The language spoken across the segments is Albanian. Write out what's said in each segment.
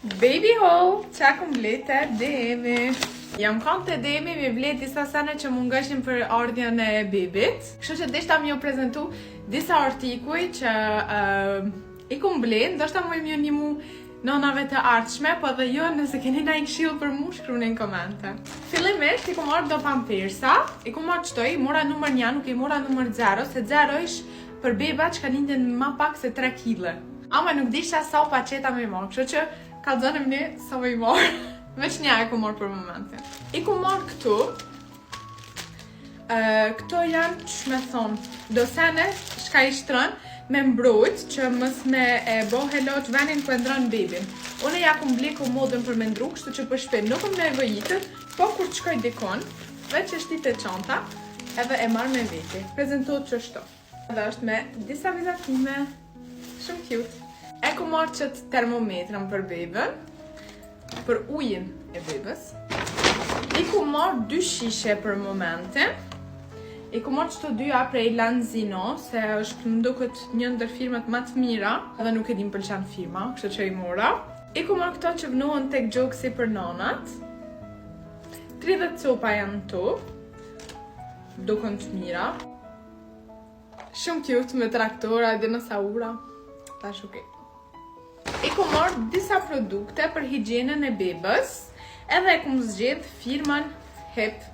Baby haul, qa kom ble të Demi. Jam kanë të Demi me ble disa sene që mungeshin për ardhjen e bebit. Kështu që deshta mi ju prezentu disa artikuj që i kom ble, ndoshta mu ju një mu nënave të ardhshme, po dhe jo nëse keni na i këshill për mu, shkruni në komente. Fillimisht i kom marrë do pampersa, i kom marrë qëtoj, mora numër 1, nuk i mora numër 0, se 0 ish për beba që ka lindin ma pak se 3 kg. Ama nuk disha sa paqeta me marrë, kështu që kalzonim një sa me i marrë. Veç një e ku marrë për momentin. I ku marrë këtu. Këto janë, që me thonë, do sene shka i shtrën me mbrojt që mës me bo heloq venin ku e ndronë bebin. Une ja ku mbli komodën për me ndru, kështu që për shpin nuk më nevojitët, po kur të shkoj dikon, veç e shtite qanta, edhe e marrë me veti. Prezentohet që shto. Edhe është me disa vizatime, shumë cute. E ku marrë qëtë termometrën për bebën, për ujin e bebës. I ku marrë 2 shishe për momentin. I ku marrë qëto 2 prej Lanzino, se është më duket një ndër firmat më të mira, edhe nuk e dim për qanë firma, kështë që i mora. I ku marrë këto që vënohen tek gjoksi për nonat. 30 copa janë tu. Duken të mira. Shumë cute me traktora, dinosaura. Tash okej. I ku marrë disa produkte për higjienën e bebës, edhe e ku më zgjedh firman Hep.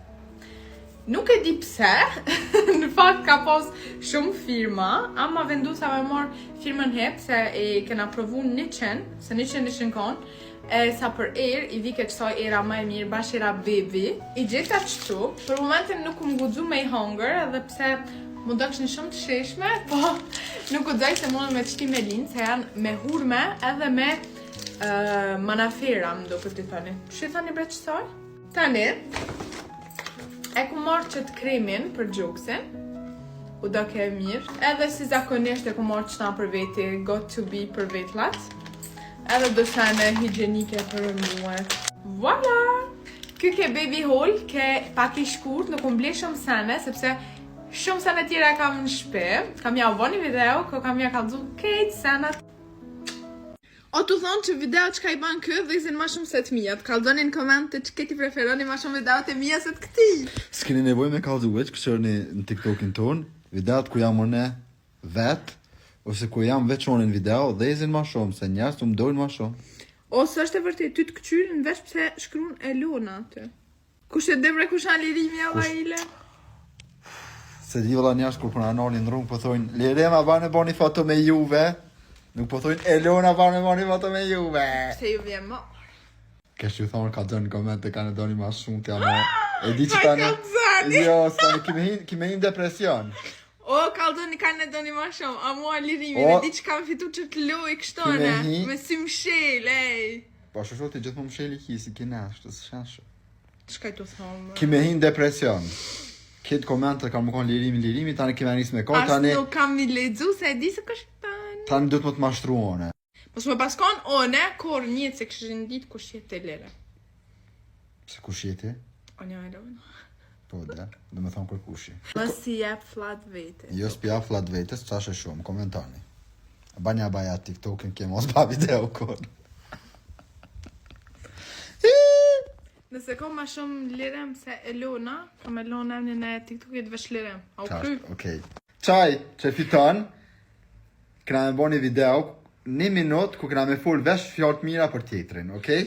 Nuk e di pse, në fakt ka pas shumë firma, ama vendusa me marrë firman Hep, se e kena provu 100, se 100 ishin konë, sa për i vi ke qësoj era ma e mirë, bash era bebi. I gjeta qëtu, për momentin nuk më guxu me i hunger, edhe pse mu dëkshin shumë të sheshme, po nuk u dzaj se mundën me qëti me linë, se janë me hurme edhe me manafera, më do këtë të thani. Që i thani bre qësoj? Tani, e ku marrë qëtë kremin për gjoksin, u do ke mirë, edhe si zakonisht e ku marrë qëta për veti, got to be për vetlat, edhe do sene higjenike për muet. Voila! Ky ke baby haul, ke pak i shkurt, nuk unë ble shumë sene, sepse shumë sene tjera kam në shpe, kam ja u bo një video, ko kam ja kalzu kejtë senat. O të thonë që video që ka i ban këtë dhe izin ma shumë se të mijat. Kalzoni në komente që këti preferoni ma shumë videot e mija se të këti. S'keni nevoj me kalzu veç këshërni në TikTokin tonë, videot ku jam une vetë, ose ku jam veç onë në video dhe izin ma shumë, se njerës të më dojnë ma shumë. Ose është e vërtet, ty të këqyrin veç pëse shkrun Elona aty. Kush e debre kush anë lirimi a vajile? Se di vëlla njerës kur përna noni në rrungë po thojnë Lirema bane boni foto me juve. Nuk po thojnë Elona bane boni foto me juve. Se ju vjen ma. Kesh ju thonë ka dënë në komente ka në doni ma shumë t'ja ma. E di që tani. Jo, s'tani kime hin depresion. O, ka dëni ka në doni ma shumë. A mua lirimi, e di që kam fitu që të loj kështone. Me si mshel, ej. Po shosho ti gjithë më mshel i hisi, kina ashtë, së shashë. Shkaj të thonë. Kime hin depresion. Këtë komente kam më konë lirimi, tani kime njësë me kohë, tani... As nuk kam mi ledzu, se e di se kështë tani... Tani du të më të mashtru one. Mos me paskon one, kor njëtë se kështë rëndit kush jetë e lere. Se kush jetë? O një ajdo. Po dhe me thonë kër kushi. Mës si jep flat vete. Jo s'pi jep flat vete, së qashe shumë, komentani. Banja baja TikTokin ke mos ba video kod. Nëse kom ma shumë lirem se Elona, kam Elona emnin e TikTokit veç lirem. A u kry? Okej. Qaj që fiton, këna me bo një video, 1 minut ku këna me full veç fjallët mira për tjetrin, okej?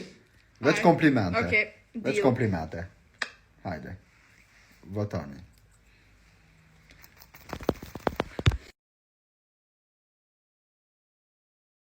Veç komplimente. Okej, deal. Veç komplimente. Hajde. Votoni.